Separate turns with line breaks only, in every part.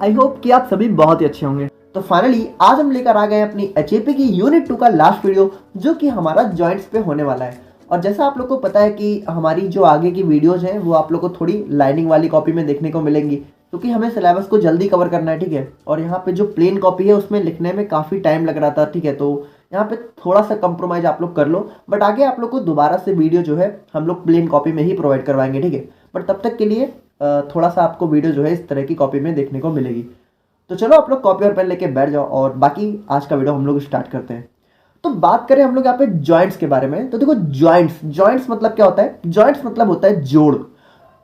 I hope कि आप सभी बहुत ही अच्छे होंगे। तो फाइनली आज हम लेकर आ गए अपनी एचएपी की यूनिट 2 का लास्ट वीडियो, जो कि हमारा जॉइंट्स पे होने वाला है। और जैसा आप लोग को पता है कि हमारी जो आगे की वीडियोज हैं वो आप लोग को थोड़ी लाइनिंग वाली कॉपी में देखने को मिलेंगी, क्योंकि हमें सिलेबस को जल्दी कवर करना है, ठीक है। और यहाँ पे जो प्लेन कॉपी है उसमें लिखने में काफ़ी टाइम लग रहा था, ठीक है। तो यहाँ पे थोड़ा सा कंप्रोमाइज़ आप लोग कर लो, बट आगे आप लोग को दोबारा से वीडियो जो है हम लोग प्लेन कॉपी में ही प्रोवाइड करवाएंगे, ठीक है। बट तब तक के लिए थोड़ा सा आपको वीडियो जो है इस तरह की कॉपी में देखने को मिलेगी। तो चलो आप लोग कॉपी और पेन लेके बैठ जाओ और बाकी आज का वीडियो हम लोग स्टार्ट करते हैं। तो बात करें हम लोग यहाँ पे जॉइंट्स के बारे में, तो देखो जॉइंट्स मतलब क्या होता है? जॉइंट्स मतलब होता है जोड़।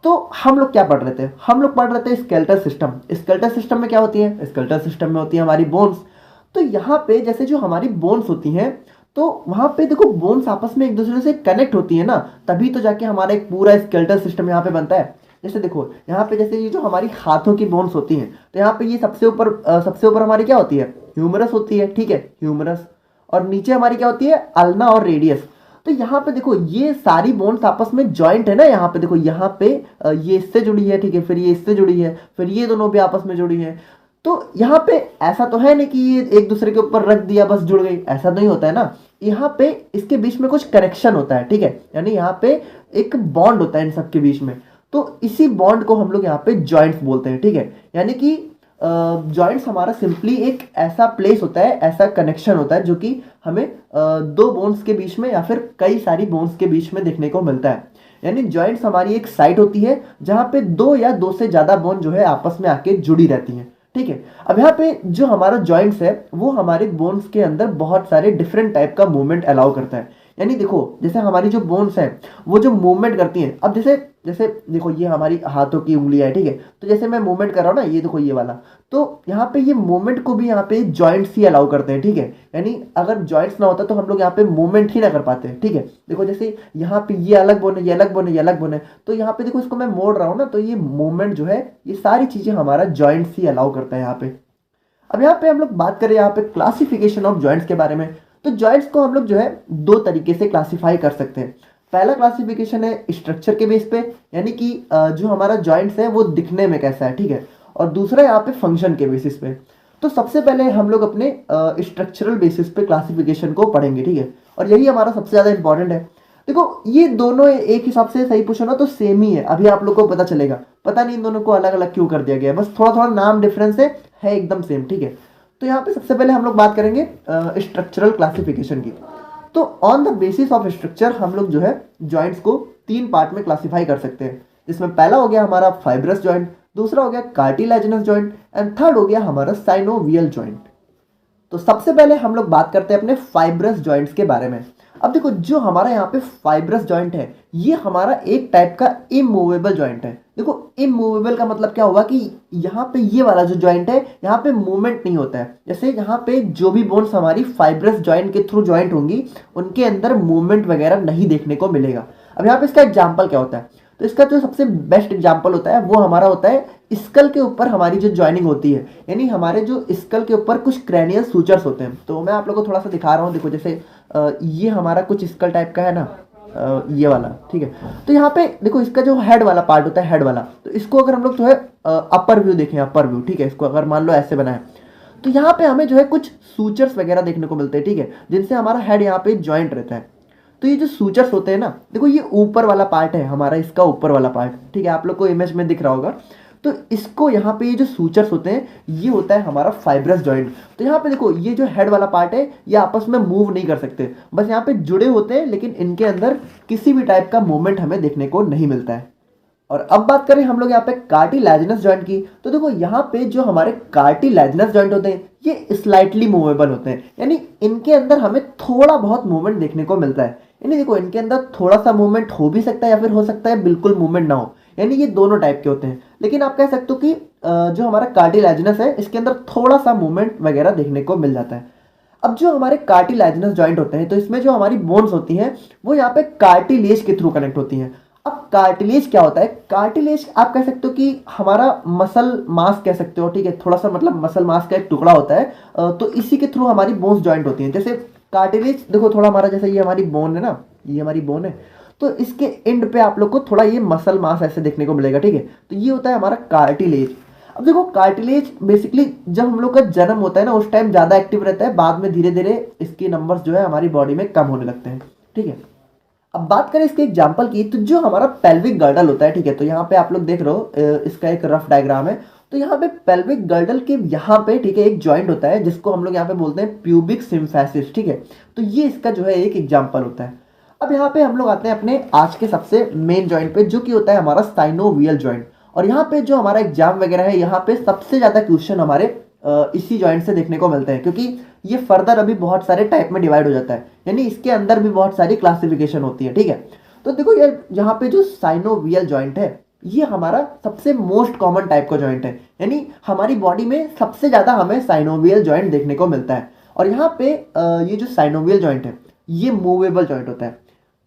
तो हम लोग क्या पढ़ रहे थे? हम लोग पढ़ रहे थे स्केलेटल सिस्टम। स्केलेटल सिस्टम में क्या होती है? स्केलेटल सिस्टम में होती है हमारी बोन्स। तो यहाँ पे जैसे जो हमारी बोन्स होती हैं, तो वहां पे देखो बोन्स आपस में एक दूसरे से कनेक्ट होती है ना, तभी तो जाके हमारा एक पूरा स्केलेटल सिस्टम यहाँ पे बनता है। जैसे देखो यहाँ पे जैसे ये जो हमारी हाथों की बोन्स होती हैं, तो यहाँ पे ये सबसे ऊपर हमारी क्या होती है? ह्यूमरस होती है, ठीक है, ह्यूमरस। और नीचे हमारी क्या होती है? अल्ना और रेडियस। तो यहाँ पे देखो ये सारी बोन्स आपस में जॉइंट है ना। यहाँ पे देखो यहाँ पे ये इससे जुड़ी है, ठीक है, फिर ये इससे जुड़ी है, फिर ये दोनों भी आपस में जुड़ी है। तो यहाँ पे ऐसा तो है नहीं कि ये एक दूसरे के ऊपर रख दिया बस जुड़ गई, ऐसा नहीं होता है ना। यहाँ पे इसके बीच में कुछ कनेक्शन होता है, ठीक है, यानी यहाँ पे एक बॉन्ड होता है इन सबके बीच में। तो इसी बॉन्ड को हम लोग यहाँ पे जॉइंट्स बोलते हैं, ठीक है। यानी कि जॉइंट्स हमारा सिंपली एक ऐसा प्लेस होता है, ऐसा कनेक्शन होता है जो कि हमें दो बोन्स के बीच में या फिर कई सारी बोन्स के बीच में देखने को मिलता है। यानी जॉइंट्स हमारी एक साइट होती है जहाँ पे दो या दो से ज़्यादा बोन जो है आपस में आके जुड़ी रहती हैं, ठीक है। अब यहाँ पे जो हमारा जॉइंट्स है वो हमारे बोन्स के अंदर बहुत सारे डिफरेंट टाइप का मूवमेंट अलाउ करता है। यानी देखो जैसे हमारी जो बोन्स हैं वो जो मूवमेंट करती हैं, अब जैसे जैसे देखो ये हमारी हाथों की उंगलियां है, ठीक है। तो जैसे मैं मूवमेंट कर रहा हूँ ना, ये देखो ये वाला, तो यहाँ पे ये मूवमेंट को भी यहाँ पे जॉइंट्स ही अलाउ करते हैं, ठीक है। यानी अगर जॉइंट्स ना होता तो हम लोग यहाँ पे मूवमेंट ही ना कर पाते, ठीक है। देखो जैसे यहाँ पे ये अलग बोन है, ये अलग बोन है, ये अलग बोन है, तो यहाँ पे देखो इसको मैं मोड़ रहा हूँ ना, तो ये मूवमेंट जो है ये सारी चीजें हमारा जॉइंट्स ही अलाउ करता है यहाँ पे। अब यहाँ पे हम लोग बात करें यहाँ पे क्लासिफिकेशन ऑफ जॉइंट्स के बारे में, तो जॉइंट्स को हम लोग जो है दो तरीके से क्लासिफाई कर सकते हैं। पहला क्लासिफिकेशन है स्ट्रक्चर के बेस पे, यानी कि जो हमारा जॉइंट्स है वो दिखने में कैसा है, ठीक है। और दूसरा यहाँ पे फंक्शन के बेसिस पे। तो सबसे पहले हम लोग अपने स्ट्रक्चरल बेसिस पे क्लासिफिकेशन को पढ़ेंगे, ठीक है। और यही हमारा सबसे ज़्यादा इंपॉर्टेंट है। देखो ये दोनों एक हिसाब से सही पूछो ना तो सेम ही है, अभी आप लोग को पता चलेगा। पता नहीं इन दोनों को अलग अलग क्यों कर दिया गया है, बस थोड़ा थोड़ा नाम डिफरेंस है एकदम सेम, ठीक है। तो यहाँ पे सबसे पहले हम लोग बात करेंगे स्ट्रक्चरल क्लासिफिकेशन की। तो on the basis of structure हम लोग जो है जॉइंट्स को तीन पार्ट में क्लासिफाई कर सकते हैं, जिसमें पहला हो गया हमारा फाइब्रस जॉइंट, दूसरा हो गया कार्टिलेजिनस जॉइंट, एंड थर्ड हो गया हमारा साइनोवियल जॉइंट। तो सबसे पहले हम लोग बात करते हैं अपने फाइब्रस जॉइंट्स के बारे में। अब देखो जो हमारा यहाँ पे फाइब्रस जॉइंट है ये हमारा एक टाइप का इमूवेबल जॉइंट है। देखो इमूवेबल का मतलब क्या हुआ कि यहाँ पे ये वाला जो जॉइंट है यहाँ पे मूवमेंट नहीं होता है। जैसे यहाँ पे जो भी बोन्स हमारी फाइब्रस जॉइंट के थ्रू जॉइंट होंगी उनके अंदर मूवमेंट वगैरह नहीं देखने को मिलेगा। अब यहाँ पे इसका एग्जाम्पल क्या होता है? तो इसका जो सबसे बेस्ट एग्जाम्पल होता है वो हमारा होता है स्कल के ऊपर हमारी जो जॉइनिंग होती है, यानी हमारे जो स्कल के ऊपर कुछ क्रैनियल सूचर्स होते हैं। तो मैं आप लोगों को थोड़ा सा दिखा रहा हूँ, देखो जैसे ये हमारा कुछ स्कल टाइप का है ना, ये वाला, ठीक है। तो यहाँ पे देखो इसका जो हेड वाला पार्ट होता है, हेड वाला, तो इसको अगर हम लोग जो है अपर व्यू देखें, अपर व्यू, ठीक है, इसको अगर मान लो ऐसे बनाए तो यहाँ पे हमें जो है कुछ सूचर्स वगैरह देखने को मिलते हैं, ठीक है, जिनसे हमारा हेड यहाँ पे ज्वाइंट रहता है। तो ये जो सूचर्स होते हैं ना, देखो ये ऊपर वाला पार्ट है हमारा, इसका ऊपर वाला पार्ट, ठीक है, आप लोग को इमेज में दिख रहा होगा। तो इसको यहाँ पे ये जो सूचर्स होते हैं ये होता है हमारा फाइब्रस जॉइंट। तो यहाँ पे देखो ये जो हेड वाला पार्ट है ये आपस में मूव नहीं कर सकते, बस यहाँ पे जुड़े होते हैं, लेकिन इनके अंदर किसी भी टाइप का मूवमेंट हमें देखने को नहीं मिलता है। और अब बात करें हम लोग यहाँ पे कार्टिलेजिनस जॉइंट की, तो देखो यहाँ पे जो हमारे कार्टिलेजिनस जॉइंट होते हैं ये स्लाइटली मूवेबल होते हैं, यानी इनके अंदर हमें थोड़ा बहुत मूवमेंट देखने को मिलता है। यानी देखो इनके अंदर थोड़ा सा मूवमेंट हो भी सकता है या फिर हो सकता है बिल्कुल मूवमेंट ना हो, यानी ये दोनों टाइप के होते हैं। लेकिन आप कह सकते हो कि जो हमारा कार्टिलेजिनस है इसके अंदर थोड़ा सा मूवमेंट वगैरह देखने को मिल जाता है। अब जो हमारे कार्टिलेजिनस जॉइंट होते हैं तो इसमें जो हमारी बोन्स होती हैं वो यहाँ पे कार्टिलेज के थ्रू कनेक्ट होती हैं। अब कार्टिलेज क्या होता है? कार्टिलेज आप कह सकते हो कि हमारा मसल मास कह सकते हो, ठीक है, थोड़ा सा मतलब मसल मास का एक टुकड़ा होता है। तो इसी के थ्रू हमारी बोन्स जॉइंट होती हैं। जैसे कार्टिलेज देखो थोड़ा हमारा, जैसे ये हमारी बोन है ना, ये हमारी बोन है, तो इसके एंड पे आप लोग को थोड़ा ये मसल मास ऐसे देखने को मिलेगा, ठीक है। तो ये होता है हमारा कार्टिलेज। अब देखो कार्टिलेज बेसिकली जब हम लोग का जन्म होता है ना उस टाइम ज़्यादा एक्टिव रहता है, बाद में धीरे धीरे इसके नंबर्स जो है हमारी बॉडी में कम होने लगते हैं, ठीक है। अब बात करें इसके एग्जाम्पल की, तो जो हमारा पेल्विक गर्डल होता है, ठीक है, तो यहाँ पे आप लोग देख रहे हो इसका एक रफ डायग्राम है। तो यहाँ पे पेल्विक गर्डल के यहाँ पे, ठीक है, एक जॉइंट होता है जिसको हम लोग यहाँ पे बोलते हैं प्यूबिक सिम्फेसिस, ठीक है। तो ये इसका जो है एक एग्जाम्पल होता है। अब यहाँ पे हम लोग आते हैं अपने आज के सबसे मेन जॉइंट पे, जो कि होता है हमारा साइनोवियल जॉइंट। और यहाँ पे जो हमारा एग्जाम वगैरह है, यहाँ पे सबसे ज्यादा क्वेश्चन हमारे इसी जॉइंट से देखने को मिलते हैं, क्योंकि ये फर्दर अभी बहुत सारे टाइप में डिवाइड हो जाता है, यानी इसके अंदर भी बहुत सारी क्लासिफिकेशन होती है, ठीक है। तो देखो ये यहाँ पे जो साइनोवियल जॉइंट है, ये हमारा सबसे मोस्ट कॉमन टाइप का जॉइंट है, यानी हमारी बॉडी में सबसे ज्यादा हमें साइनोवियल जॉइंट देखने को मिलता है। और यहाँ पे ये जो साइनोवियल जॉइंट है ये मूवेबल जॉइंट होता है।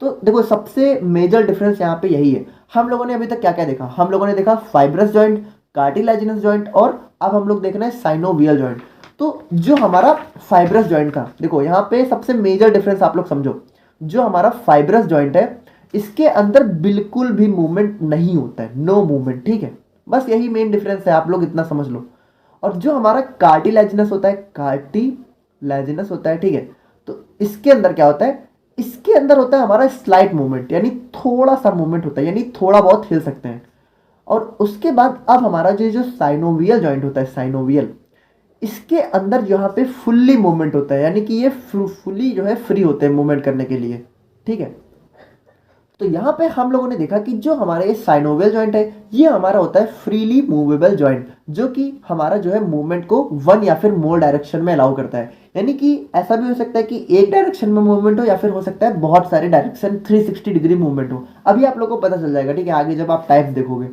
तो देखो सबसे मेजर डिफरेंस यहाँ पे यही है। हम लोगों ने अभी तक क्या क्या देखा, हम लोगों ने देखा फाइब्रस जॉइंट, कार्टिलेजिनस जॉइंट, और अब हम लोग देख रहे हैं साइनोवियल जॉइंट। तो जो हमारा फाइब्रस जॉइंट का, देखो यहाँ पे सबसे मेजर डिफरेंस आप लोग समझो, जो हमारा फाइब्रस जॉइंट है इसके अंदर बिल्कुल भी मूवमेंट नहीं होता है, नो मूवमेंट, ठीक है। बस यही मेन डिफरेंस है, आप लोग इतना समझ लो। और जो हमारा कार्टिलेजिनस होता है, कार्टिलेजिनस होता है, ठीक है, तो इसके अंदर क्या होता है, इसके अंदर होता है हमारा स्लाइट मूवमेंट, यानी थोड़ा सा मूवमेंट होता है, यानी थोड़ा बहुत हिल सकते हैं। और उसके बाद अब हमारा जो साइनोवियल जॉइंट होता है, साइनोवियल, इसके अंदर यहाँ पे फुल्ली मूवमेंट होता है, यानी कि ये फुल्ली जो है फ्री होते हैं मूवमेंट करने के लिए, ठीक है। तो यहाँ पे हम लोगों ने देखा कि जो हमारा ये साइनोवियल जॉइंट है ये हमारा होता है फ्रीली मूवेबल जॉइंट, जो कि हमारा जो है मूवमेंट को वन या फिर मोर डायरेक्शन में अलाउ करता है। यानी कि ऐसा भी हो सकता है कि एक डायरेक्शन में मूवमेंट हो, या फिर हो सकता है बहुत सारे डायरेक्शन 360 डिग्री मूवमेंट हो। अभी आप लोगों को पता चल जाएगा, ठीक है, आगे जब आप टाइप देखोगे।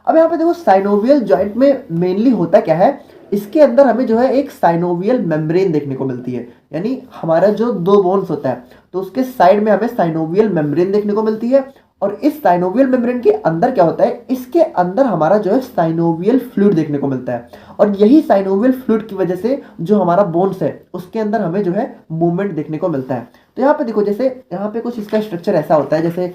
अब यहाँ पे देखो साइनोवियल जॉइंट में मेनली होता क्या है, इसके अंदर हमें जो है एक साइनोवियल मेम्ब्रेन देखने को मिलती है, यानी हमारा जो दो बोन्स होता है तो उसके साइड में हमें साइनोवियल मेम्ब्रेन देखने को मिलती है। और इस साइनोवियल मेम्ब्रेन के अंदर क्या होता है, इसके अंदर हमारा जो है साइनोवियल फ्लूइड देखने को मिलता है। और यही साइनोवियल फ्लूइड की वजह से जो हमारा बोन्स है उसके अंदर हमें जो है मूवमेंट देखने को मिलता है। तो यहाँ पे देखो, जैसे यहाँ पे कुछ इसका स्ट्रक्चर ऐसा होता है, जैसे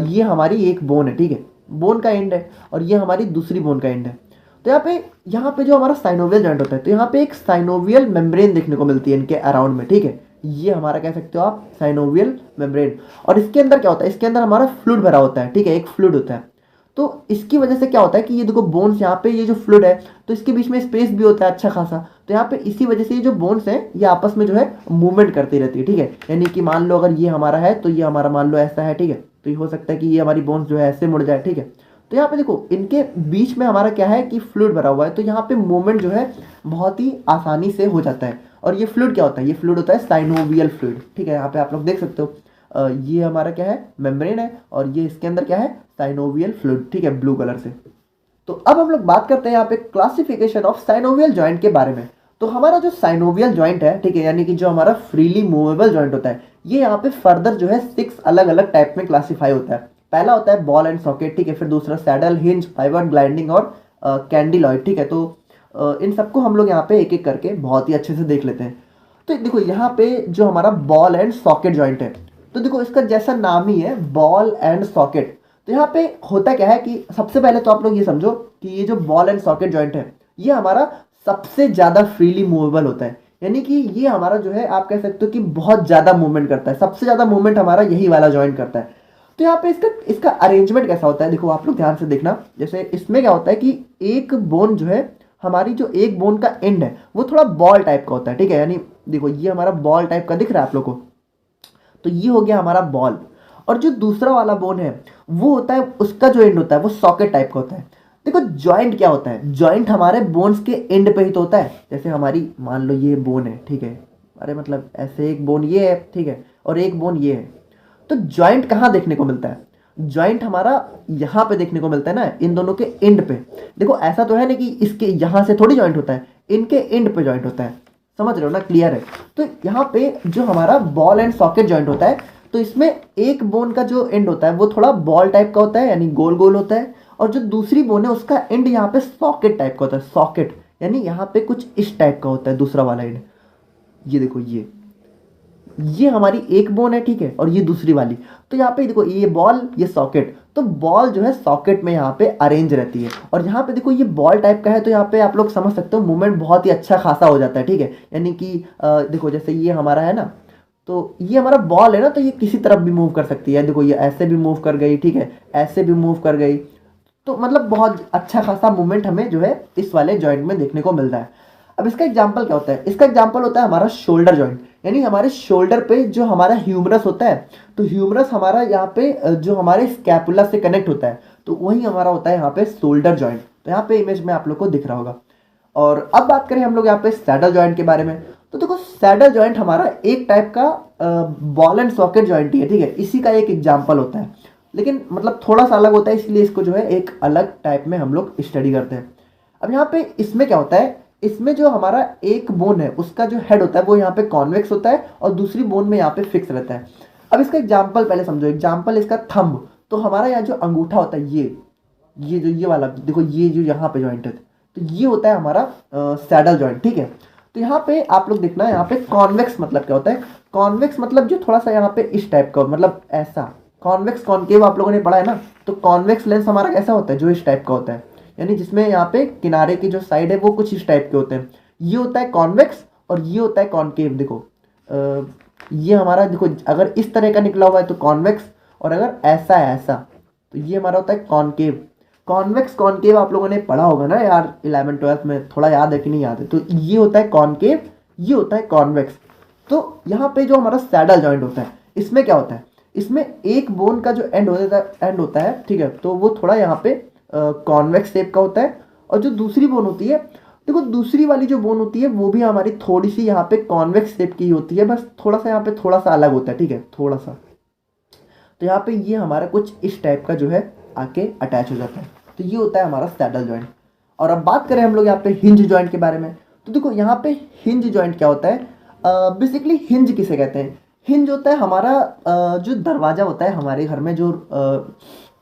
ये हमारी एक बोन है, ठीक है, बोन का एंड है, और ये हमारी दूसरी बोन का एंड है। तो यहाँ पे जो हमारा साइनोवियल जॉइंट होता है, तो यहाँ पे एक साइनोवियल मेम्ब्रेन देखने को मिलती है इनके अराउंड में, ठीक है, ये हमारा कह सकते हो आप साइनोवियल मेम्ब्रेन। और इसके अंदर क्या होता है, इसके अंदर हमारा फ्लूइड भरा होता है, ठीक है, एक फ्लूइड होता है। तो इसकी वजह से क्या होता है कि ये देखो बोन्स, यहाँ पे ये जो फ्लूइड है तो इसके बीच में स्पेस भी होता है अच्छा खासा। तो यहाँ पे इसी वजह से ये जो बोन्स हैं ये आपस में जो है मूवमेंट करती रहती है, ठीक है। यानी कि मान लो अगर ये हमारा है तो ये हमारा मान लो ऐसा है, ठीक है, तो ये हो सकता है कि ये हमारी बोन्स जो है ऐसे मुड़ जाए, ठीक है। तो यहाँ पे देखो इनके बीच में हमारा क्या है कि फ्लूइड भरा हुआ है, तो यहाँ पे मूवमेंट जो है बहुत ही आसानी से हो जाता है। और ये फ्लूइड क्या होता है, ये फ्लूइड होता है साइनोवियल फ्लूइड, ठीक है। यहाँ पे आप लोग देख सकते हो ये हमारा क्या है, मेम्ब्रेन है, और ये इसके अंदर क्या है, साइनोवियल फ्लूइड, ठीक है, ब्लू कलर से। तो अब हम लोग बात करते हैं यहाँ पे क्लासिफिकेशन ऑफ साइनोवियल जॉइंट के बारे में। तो हमारा जो साइनोवियल जॉइंट है, ठीक है, यानी कि जो हमारा फ्रीली मूवेबल जॉइंट होता है, ये यहाँ पे फर्दर जो है 6 अलग अलग टाइप में क्लासीफाई होता है। पहला होता है बॉल एंड सॉकेट, ठीक है, फिर दूसरा सैडल, हिंज, पाइवट, ग्लाइडिंग और कैंडिलॉइड, ठीक है। तो इन सबको हम लोग यहाँ पे एक एक करके बहुत ही अच्छे से देख लेते हैं। तो देखो यहाँ पे जो हमारा बॉल एंड सॉकेट जॉइंट है, तो देखो इसका जैसा नाम ही है बॉल एंड सॉकेट। तो यहाँ पे होता क्या है कि सबसे पहले तो आप लोग ये समझो कि ये जो बॉल एंड सॉकेट जॉइंट है ये हमारा सबसे ज़्यादा फ्रीली मूवेबल होता है, यानी कि ये हमारा जो है आप कह सकते हो कि बहुत ज़्यादा मूवमेंट करता है, सबसे ज़्यादा मूवमेंट हमारा यही वाला जॉइंट करता है। तो यहाँ पे इसका अरेंजमेंट कैसा होता है, देखो आप लोग ध्यान से देखना। जैसे इसमें क्या होता है कि एक बोन जो है, हमारी जो एक बोन का एंड है वो थोड़ा बॉल टाइप का होता है, ठीक है, यानी देखो ये हमारा बॉल टाइप का दिख रहा है आप लोग को, तो ये हो गया हमारा बॉल। और जो दूसरा वाला बोन है वो होता है, उसका जो एंड होता है वो सॉकेट टाइप का होता है। देखो जॉइंट क्या होता है, जॉइंट हमारे बोन्स के एंड पे ही तो होता है। जैसे हमारी मान लो ये बोन है, ठीक है, अरे मतलब ऐसे एक बोन ये है, ठीक है, और एक बोन ये है। तो जॉइंट कहाँ देखने को मिलता है, जॉइंट हमारा यहाँ पे देखने को मिलता है ना, इन दोनों के एंड पे। देखो ऐसा तो है ना कि इसके यहाँ से थोड़ी जॉइंट होता है, इनके एंड पे जॉइंट होता है, समझ रहे हो ना, क्लियर है। तो यहाँ पे जो हमारा बॉल एंड सॉकेट जॉइंट होता है, तो इसमें एक बोन का जो एंड होता है वो थोड़ा बॉल टाइप का होता है, यानी गोल गोल होता है, और जो दूसरी बोन है उसका एंड यहाँ पे सॉकेट टाइप का होता है, सॉकेट यानी यहाँ पे कुछ इस टाइप का होता है दूसरा वाला एंड। ये देखो ये हमारी एक बोन है, ठीक है, और ये दूसरी वाली। तो यहाँ पे देखो ये बॉल, ये सॉकेट, तो बॉल जो है सॉकेट में यहाँ पे अरेंज रहती है। और यहाँ पे देखो ये बॉल टाइप का है, तो यहाँ पे आप लोग समझ सकते हो मूवमेंट बहुत ही अच्छा खासा हो जाता है, ठीक है। यानी कि देखो जैसे ये हमारा है ना, तो ये हमारा बॉल है ना, तो ये किसी तरफ भी मूव कर सकती है। देखो ये ऐसे भी मूव कर गई, ठीक है, ऐसे भी मूव कर गई। तो मतलब बहुत अच्छा खासा मूवमेंट हमें जो है इस वाले जॉइंट में देखने को मिल रहा है। अब इसका एग्जांपल क्या होता है? इसका एग्जांपल होता है हमारा शोल्डर जॉइंट, यानी हमारे शोल्डर पे जो हमारा ह्यूमरस होता है, तो ह्यूमरस हमारा यहाँ पे जो हमारे स्कैपुला से कनेक्ट होता है, तो वही हमारा होता है यहाँ पे शोल्डर जॉइंट। तो यहाँ पे इमेज में आप लोग को दिख रहा होगा। और अब बात करें हम लोग यहाँ पे सैडल जॉइंट के बारे में, तो देखो सैडल जॉइंट हमारा एक टाइप का बॉल एंड सॉकेट जॉइंट ही है, ठीक है, इसी का एक एग्जाम्पल होता है, लेकिन मतलब थोड़ा सा अलग होता है, इसलिए इसको जो है एक अलग टाइप में हम लोग स्टडी करते हैं। अब यहाँ पे इसमें क्या होता है, इसमें जो हमारा एक बोन है उसका जो हेड होता है वो यहाँ पे कॉन्वेक्स होता है और दूसरी बोन में यहाँ पे फिक्स रहता है। अब इसका एग्जाम्पल पहले समझो, एग्जाम्पल इसका थंब, तो हमारा यहाँ जो अंगूठा होता है ये जो ये वाला देखो, ये जो यहाँ पे जॉइंट है, तो ये होता है हमारा सैडल जॉइंट, ठीक है। तो यहाँ पे आप लोग देखना, यहाँ पे कॉन्वेक्स मतलब क्या होता है? कॉन्वेक्स मतलब जो थोड़ा सा यहाँ पे इस टाइप का, मतलब ऐसा। कॉन्वेक्स कॉनकेव आप लोगों ने पढ़ा है ना, तो कॉन्वेक्स लेंस हमारा कैसा होता है? जो इस टाइप का होता है, यानी जिसमें यहाँ पे किनारे की जो साइड है वो कुछ इस टाइप के होते हैं। ये होता है कॉन्वेक्स और ये होता है कॉनकेव। देखो ये हमारा देखो, अगर इस तरह का निकला हुआ है तो कॉन्वेक्स, और अगर ऐसा है ऐसा, तो ये हमारा होता है कॉनकेव। कॉन्वेक्स कॉनकेव आप लोगों ने पढ़ा होगा ना यार 11th 12th में, थोड़ा याद है कि नहीं याद है? तो ये होता है कॉनकेव, ये होता है कॉन्वेक्स। तो यहाँ पे जो हमारा सैडल जॉइंट होता है, इसमें क्या होता है? इसमें एक बोन का जो एंड होता है, ठीक है, तो वो थोड़ा यहाँ पे कॉन्वेक्स शेप का होता है। और जो दूसरी बोन होती है, देखो दूसरी वाली जो बोन होती है वो भी हमारी थोड़ी सी यहाँ पे कॉन्वेक्स शेप की होती है, बस थोड़ा सा यहाँ पे थोड़ा सा अलग होता है, ठीक है, थोड़ा सा। तो यहाँ पे ये हमारा कुछ इस टाइप का जो है आके अटैच हो जाता है। तो ये होता है हमारा सैडल जॉइंट। और अब बात करें हम लोग यहाँ पे हिंज जॉइंट के बारे में, तो देखो यहाँ पे हिंज जॉइंट क्या होता है? बेसिकली हिंज किसे कहते हैं? हिंज होता है हमारा जो दरवाजा होता है हमारे घर में, जो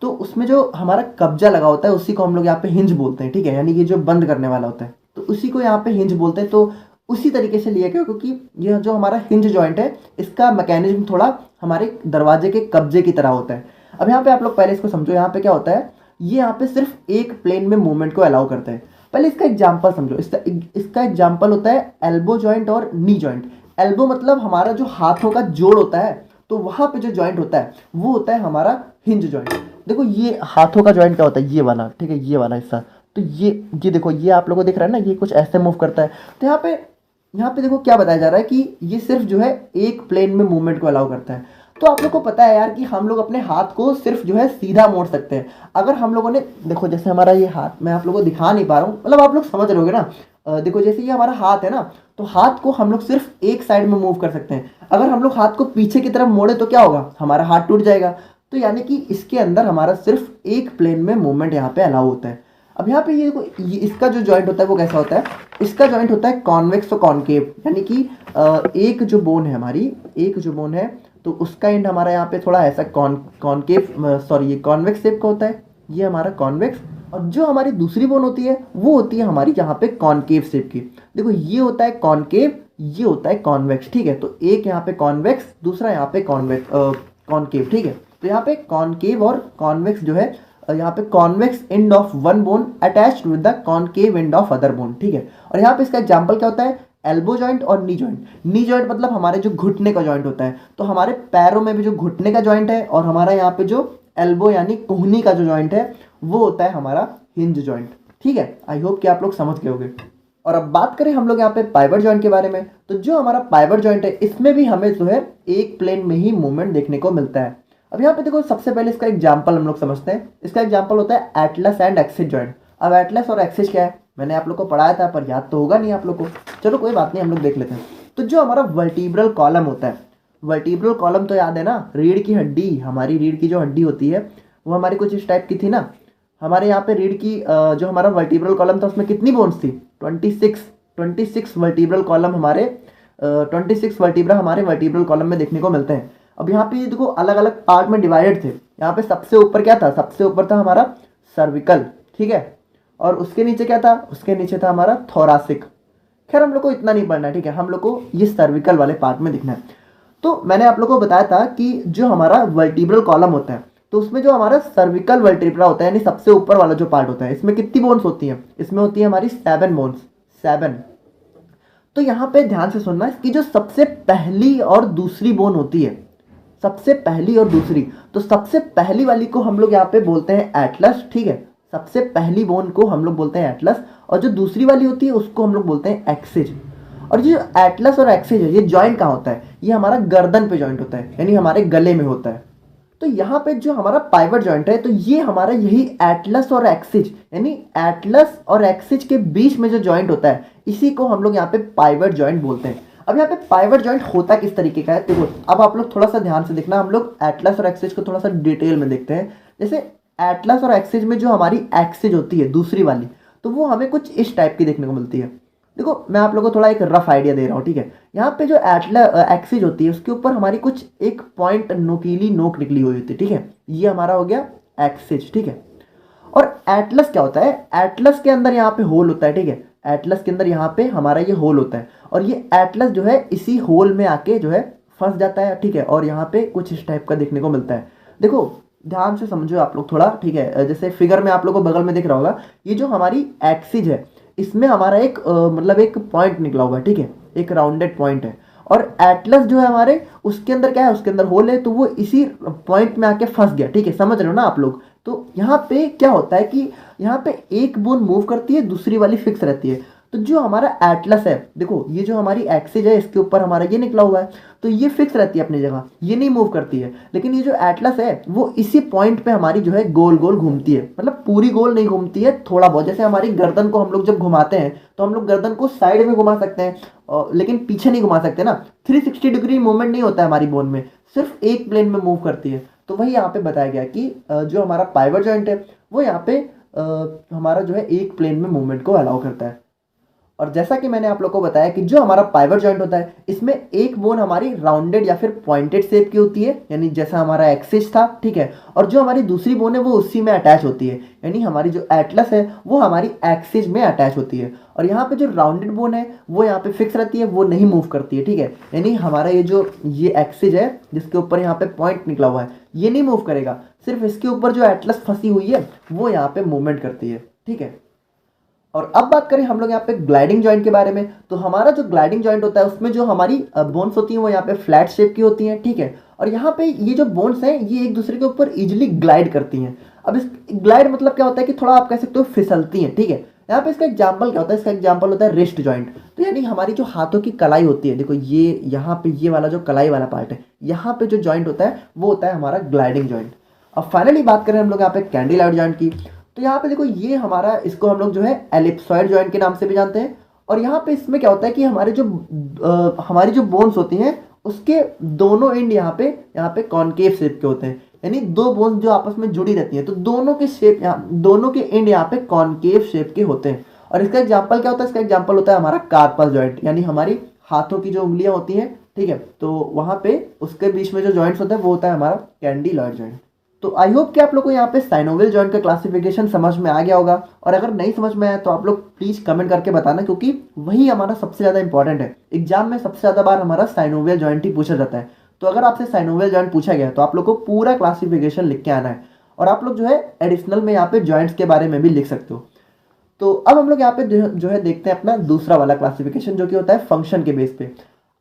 तो उसमें जो हमारा कब्जा लगा होता है उसी को हम लोग यहाँ पे हिंज बोलते हैं, ठीक है, यानी कि जो बंद करने वाला होता है, तो उसी को यहाँ पे हिंज बोलते हैं। तो उसी तरीके से लिया गया, क्योंकि यह जो हमारा हिंज जॉइंट है इसका मैकेनिज्म थोड़ा हमारे दरवाजे के कब्जे की तरह होता है। अब यहाँ पे आप लोग पहले इसको समझो, यहाँ पे क्या होता है? ये यहाँ पे सिर्फ एक प्लेन में मूवमेंट को अलाउ करता है। पहले इसका एग्जाम्पल समझो, इसका एग्जाम्पल होता है एल्बो जॉइंट और नी जॉइंट। एल्बो मतलब हमारा जो हाथों का जोड़ होता है, तो वहां पे जो जॉइंट होता है वो होता है हमारा हिंज जॉइंट। देखो ये हाथों का जॉइंट क्या होता है? ये वाला, ठीक है, ये वाला हिस्सा। तो ये देखो, ये आप लोगों को दिख रहा है ना, ये कुछ ऐसे मूव करता है। तो यहाँ पे देखो क्या बताया जा रहा है कि ये सिर्फ जो है एक प्लेन में मूवमेंट को अलाउ करता है। तो आप लोग को पता है यार कि हम लोग अपने हाथ को सिर्फ जो है सीधा मोड़ सकते हैं। अगर हम लोगों ने देखो, जैसे हमारा ये हाथ, मैं आप लोगों को दिखा नहीं पा रहा हूँ, मतलब आप लोग समझ रहोगे ना। देखो जैसे ये हमारा हाथ है ना, तो हाथ को हम लोग सिर्फ एक साइड में मूव कर सकते हैं। अगर हम लोग हाथ को पीछे की तरफ मोड़े तो क्या होगा? हमारा हाथ टूट जाएगा। तो यानी कि इसके अंदर हमारा सिर्फ एक प्लेन में मूवमेंट यहाँ पे अलाउ होता है। अब यहाँ पे ये इसका जो जॉइंट होता है वो कैसा होता है? इसका जॉइंट होता है कॉन्वेक्स और कॉनकेव, यानी कि एक जो बोन है हमारी, एक जो बोन है, तो उसका एंड हमारा यहाँ पे थोड़ा ऐसा कॉनकेव, सॉरी ये कॉन्वेक्स शेप का होता है, ये हमारा कॉन्वेक्स। और जो हमारी दूसरी बोन होती है वो होती है हमारी यहाँ पे कॉनकेव शेप की। देखो ये होता है कॉनकेव, ये होता है कॉन्वेक्स, ठीक है। तो एक यहाँ पे कॉन्वेक्स, दूसरा यहाँ पे कॉनकेव, ठीक है। तो यहाँ पे कॉनकेव और कॉन्वेक्स जो है, यहाँ पे convex end of one bone attached with the concave end of other bone, ठीक है। और यहाँ पे इसका एग्जांपल क्या होता है? एल्बो जॉइंट और नी जॉइंट। नी जॉइंट मतलब हमारे जो घुटने का जॉइंट होता है, तो हमारे पैरों में भी जो घुटने का जॉइंट है, और हमारा यहाँ पे जो एल्बो यानी कोहनी का जो जॉइंट है वो होता है हमारा हिंज जॉइंट, ठीक है। आई होप कि आप लोग समझ गए होंगे। और अब बात करें हम लोग यहाँ पे पाइवट जॉइंट के बारे में, तो जो हमारा पाइवट जॉइंट है इसमें भी हमें जो है एक प्लेन में ही मूवमेंट देखने को मिलता है। अब यहाँ पे देखो, सबसे पहले इसका एग्जाम्पल हम लोग समझते हैं। इसका एग्जाम्पल होता है एटलस एंड एक्सिस जॉइंट। अब एटलस और एक्सिस क्या है? मैंने आप लोग को पढ़ाया था, पर याद तो होगा नहीं आप लोग को। चलो कोई बात नहीं, हम लोग देख लेते हैं। तो जो हमारा वर्टिब्रल कॉलम होता है, वर्टिब्रल कॉलम तो याद है ना, रीढ़ की हड्डी, हमारी रीढ़ की जो हड्डी होती है वो हमारी कुछ इस टाइप की थी ना। हमारे यहाँ पे रीढ़ की जो हमारा वर्टिब्रल कॉलम था उसमें कितनी बोन्स थी? 26 वर्टिब्रल कॉलम हमारे 26 वर्टिब्रा हमारे वर्टिब्रल कॉलम में देखने को मिलते हैं। अब यहाँ पे देखो अलग अलग पार्ट में डिवाइडेड थे। यहाँ पे सबसे ऊपर क्या था? सबसे ऊपर था हमारा सर्विकल, ठीक है। और उसके नीचे क्या था? उसके नीचे था हमारा थोरासिक। खैर हम लोग को इतना नहीं पढ़ना है, ठीक है, हम लोग को ये सर्विकल वाले पार्ट में दिखना है। तो मैंने आप लोगों को बताया था कि जो हमारा वर्टिब्रल कॉलम होता है, तो उसमें जो हमारा सर्विकल वर्टिब्रा होता है, यानी सबसे ऊपर वाला जो पार्ट होता है, इसमें कितनी बोन्स होती हैं? इसमें होती है हमारी 7 बोन्स, 7। तो यहाँ पे ध्यान से सुनना, इसकी जो सबसे पहली और दूसरी बोन होती है, सबसे पहली और दूसरी, तो सबसे पहली वाली को हम लोग यहाँ पे बोलते हैं एटलस, ठीक है। सबसे पहली बोन को हम लोग बोलते हैं एटलस, और जो दूसरी वाली होती है उसको हम लोग बोलते हैं एक्सिज। और जो एटलस और एक्सिज है, ये जॉइंट कहाँ होता है? ये हमारा गर्दन पे जॉइंट होता है, यानी हमारे गले में होता है। तो यहाँ पे जो हमारा पाइवट जॉइंट है, तो ये हमारा यही एटलस और एक्सिज, यानी एटलस और एक्सिज के बीच में जो जॉइंट होता है, इसी को हम लोग यहाँ पे पाइवट जॉइंट बोलते हैं। अब यहाँ पे पाइवट जॉइंट होता किस तरीके का है, देखो अब आप लोग थोड़ा सा ध्यान से देखना, हम लोग एटलस और एक्सिज को थोड़ा सा डिटेल में देखते हैं। जैसे एटलस और एक्सिज में जो हमारी एक्सिज होती है दूसरी वाली, तो वो हमें कुछ इस टाइप की देखने को मिलती है। देखो मैं आप लोगों को थोड़ा एक रफ आइडिया दे रहा हूँ, ठीक है। यहाँ पे जो एक्सिज होती है, उसके ऊपर हमारी कुछ एक पॉइंट नोकीली नोक निकली हुई होती है, ठीक है। ये हमारा हो गया एक्सिज, ठीक है। और एटलस क्या होता है? एटलस के अंदर यहाँ पे होल होता है, ठीक है। एटलस के अंदर यहाँ पे हमारा ये होल होता है, और ये एटलस जो है इसी होल में आके जो है फंस जाता है, ठीक है। और यहाँ पे कुछ इस टाइप का देखने को मिलता है। देखो ध्यान से समझो आप लोग थोड़ा, ठीक है। जैसे फिगर में आप लोग को बगल में दिख रहा होगा, ये जो हमारी एक्सिज है, इसमें हमारा एक मतलब एक पॉइंट निकला हुआ है, ठीक है, एक राउंडेड पॉइंट है। और एटलस जो है हमारे, उसके अंदर क्या है? उसके अंदर होल है, तो वो इसी पॉइंट में आके फंस गया, ठीक है। समझ रहे हो ना आप लोग? तो यहाँ पे क्या होता है कि यहाँ पे एक बोन मूव करती है, दूसरी वाली फिक्स रहती है। तो जो हमारा एटलस है, देखो ये जो हमारी एक्सिज है, इसके ऊपर हमारा ये निकला हुआ है, तो ये फिक्स रहती है अपनी जगह, ये नहीं मूव करती है। लेकिन ये जो एटलस है, वो इसी पॉइंट पे हमारी जो है गोल गोल घूमती है, मतलब पूरी गोल नहीं घूमती है, थोड़ा बहुत। जैसे हमारी गर्दन को हम लोग जब घुमाते हैं, तो हम लोग गर्दन को साइड में घुमा सकते हैं, लेकिन पीछे नहीं घुमा सकते ना। 360 डिग्री मूवमेंट नहीं होता है हमारी बोन में, सिर्फ एक प्लेन में मूव करती है। तो वही यहाँ पे बताया गया कि जो हमारा पाइवट जॉइंट है, वो यहाँ पे हमारा जो है एक प्लेन में मूवमेंट को अलाउ करता है। और जैसा कि मैंने आप लोग को बताया कि जो हमारा पाइवट जॉइंट होता है, इसमें एक बोन हमारी राउंडेड या फिर पॉइंटेड शेप की होती है, यानी जैसा हमारा एक्सिस था, ठीक है। और जो हमारी दूसरी बोन है, वो उसी में अटैच होती है, यानी हमारी जो एटलस है, वो हमारी एक्सिस में अटैच होती है। और यहाँ पे जो राउंडेड बोन है, वो यहाँ पे फिक्स रहती है, वो नहीं मूव करती है, ठीक है। यानी हमारा ये एक्सिस है, जिसके ऊपर यहाँ पे पॉइंट निकला हुआ है, ये नहीं मूव करेगा, सिर्फ इसके ऊपर जो एटलस फंसी हुई है, वो यहाँ पे मूवमेंट करती है, ठीक है। और अब बात करें हम लोग यहाँ पे ग्लाइडिंग जॉइंट के बारे में, तो हमारा जो ग्लाइडिंग जॉइंट होता है, उसमें जो हमारी बोन्स होती हैं, वो यहाँ पे फ्लैट शेप की होती हैं, ठीक है। और यहाँ पे ये जो बोन्स हैं, ये एक दूसरे के ऊपर इजिली ग्लाइड करती हैं। अब इस ग्लाइड मतलब क्या होता है कि थोड़ा आप कह सकते हो फिसलती हैं, ठीक है। यहाँ पे इसका एग्जाम्पल क्या होता है? इसका एग्जाम्पल होता है रिस्ट जॉइंट। तो यानी हमारी जो हाथों की कलाई होती है, देखो ये यहाँ पे ये वाला जो कलाई वाला पार्ट है, यहाँ पे जो जॉइंट होता है, वो होता है हमारा ग्लाइडिंग जॉइंट। अब फाइनली बात करें हम लोग यहाँ पे कैंडिलाइड जॉइंट की, तो यहाँ पे देखो ये हमारा, इसको हम लोग जो है एलिप्सॉइड जॉइंट के नाम से भी जानते हैं। और यहाँ पे इसमें क्या होता है कि हमारी जो बोन्स होती हैं, उसके दोनों एंड यहाँ पे कॉनकेव शेप के होते हैं, यानी दो बोन्स जो आपस में जुड़ी रहती हैं, तो दोनों के शेप दोनों के एंड यहाँ पे कॉनकेव शेप के होते हैं। और इसका एग्जाम्पल क्या होता है? इसका एग्जाम्पल होता है हमारा कार्पल जॉइंट, यानी हमारी हाथों की जो उंगलियां होती हैं, ठीक है, तो वहाँ पे उसके बीच में जो जॉइंट्स होता है, वो होता है हमारा कैंडिलॉइड जॉइंट। तो आई होप कि आप लोग को यहाँ पे साइनोवियल जॉइंट का क्लासिफिकेशन समझ में आ गया होगा। और अगर नहीं समझ में आया तो आप लोग प्लीज़ कमेंट करके बताना, क्योंकि वही हमारा सबसे ज़्यादा इंपॉर्टेंट है। एग्जाम में सबसे ज़्यादा बार हमारा साइनोवियल जॉइंट ही पूछा जाता है। तो अगर आपसे साइनोवियल जॉइंट पूछा गया, तो आप लोग को पूरा क्लासिफिकेशन लिख के आना है। और आप लोग जो है एडिशनल में यहाँ पे जॉइंट्स के बारे में भी लिख सकते हो। तो अब हम लोग यहाँ पे जो है देखते हैं अपना दूसरा वाला क्लासिफिकेशन, जो कि होता है फंक्शन के बेस पे।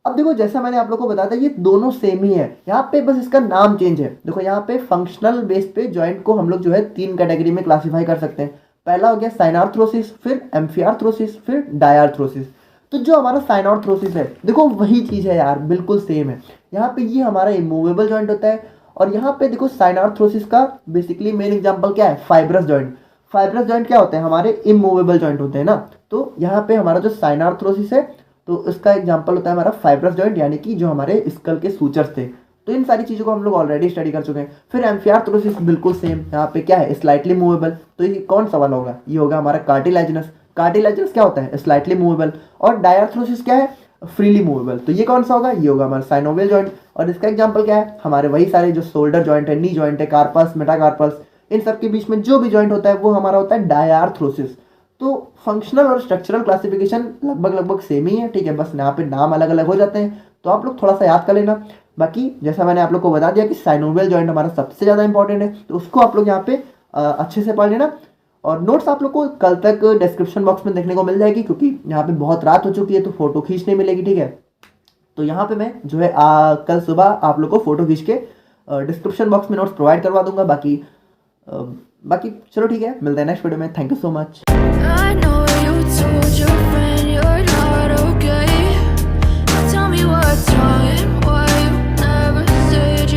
अब देखो जैसा मैंने आप लोगों को बताया था, ये दोनों सेम ही है, यहाँ पे बस इसका नाम चेंज है। देखो यहाँ पे फंक्शनल बेस पे जॉइंट को हम लोग जो है 3 कैटेगरी में क्लासिफाई कर सकते हैं। पहला हो गया साइनार्थ्रोसिस, फिर एम्फियार्थ्रोसिस, फिर डायार्थ्रोसिस। तो जो हमारा साइनार्थ्रोसिस है, देखो वही चीज़ है यार, बिल्कुल सेम है। यहाँ पे ये हमारा इमूवेबल जॉइंट होता है। और यहाँ पे देखो साइनार्थ्रोसिस का बेसिकली मेन एग्जाम्पल क्या है? Fibrous joint. फाइब्रस जॉइंट क्या होते हैं? हमारे इमूवेबल जॉइंट होते हैं ना। तो यहाँ पे हमारा जो साइनार्थ्रोसिस है, तो इसका एग्जांपल होता है हमारा फाइब्रस जॉइंट, यानी कि जो हमारे स्कल के सूचर्स थे। तो इन सारी चीज़ों को हम लोग ऑलरेडी स्टडी कर चुके हैं। फिर एम्फियार्थ्रोसिस बिल्कुल सेम, यहाँ पे क्या है? Slightly movable. तो ये कौन सा वाला होगा? ये होगा हमारा कार्टिलेजिनस। कार्टिलेजिनस क्या होता है? Slightly movable. और डायार्थ्रोसिस क्या है? Freely movable. तो ये कौन सा होगा? ये होगा हमारा साइनोवियल जॉइंट। और इसका एग्जाम्पल क्या है? हमारे वही सारे जो शोल्डर जॉइंट है, नी जॉइंट है, कार्पस, मेटाकार्पस, इन सब के बीच में जो भी जॉइंट होता है, वो हमारा होता है डायार्थ्रोसिस। तो फंक्शनल और स्ट्रक्चरल क्लासिफिकेशन लगभग सेम ही है, ठीक है, बस यहाँ पे नाम अलग अलग हो जाते हैं। तो आप लोग थोड़ा सा याद कर लेना। बाकी जैसा मैंने आप लोग को बता दिया कि साइनोवियल जॉइंट हमारा सबसे ज़्यादा इंपॉर्टेंट है, तो उसको आप लोग यहाँ पे अच्छे से पढ़ लेना। और नोट्स आप लोग को कल तक डिस्क्रिप्शन बॉक्स में देखने को मिल जाएगी, क्योंकि यहाँ पे बहुत रात हो चुकी है तो फोटो खींचने मिलेगी, ठीक है। तो यहाँ पे मैं जो है कल सुबह आप लोग को फोटो खींच के डिस्क्रिप्शन बॉक्स में नोट्स प्रोवाइड करवा दूंगा। बाकी चलो ठीक है, मिलते हैं नेक्स्ट वीडियो में। Thank you so much.